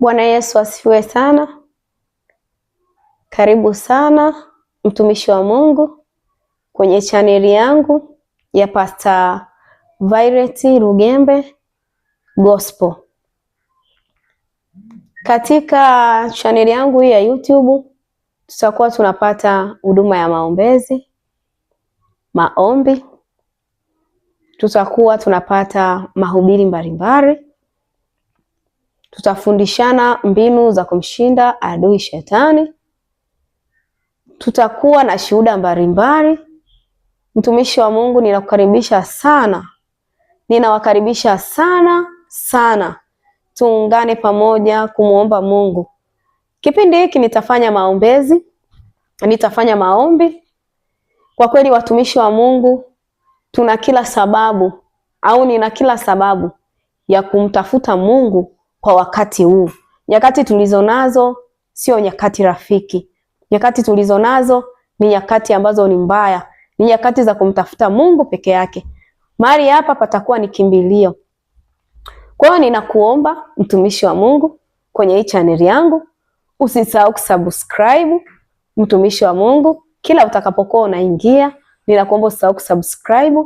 Bwana Yesu asifiwe sana. Karibu sana mtumishi wa Mungu kwenye chaneli yangu ya Pastor Violet Rugembe Gospel. Katika chaneli yangu hii ya YouTube tutakuwa tunapata huduma ya maombezi, maombi, tutakuwa tunapata mahubiri mbalimbali, tutafundishana mbinu za kumshinda adui shetani, tutakuwa na shuhuda mbalimbali. Mtumishi wa Mungu, ninakukaribisha sana, ninawakaribisha sana tuungane pamoja kumuomba Mungu. Kipindi hiki nitafanya maombezi, nitafanya maombi. Kwa kweli watumishi wa Mungu, tuna kila sababu au nina kila sababu ya kumtafuta Mungu kwa wakati huu. Nyakati tulizonazo sio nyakati rafiki. Nyakati tulizonazo ni nyakati ambazo ni mbaya. Ni nyakati za kumtafuta Mungu peke yake. Mahali hapa patakuwa ni kimbilio. Kwa hiyo ninakuomba mtumishi wa Mungu kwenye hii channel yangu, usisahau kusubscribe. Mtumishi wa Mungu, kila utakapokuwa unaingia, ninakuomba usisahau kusubscribe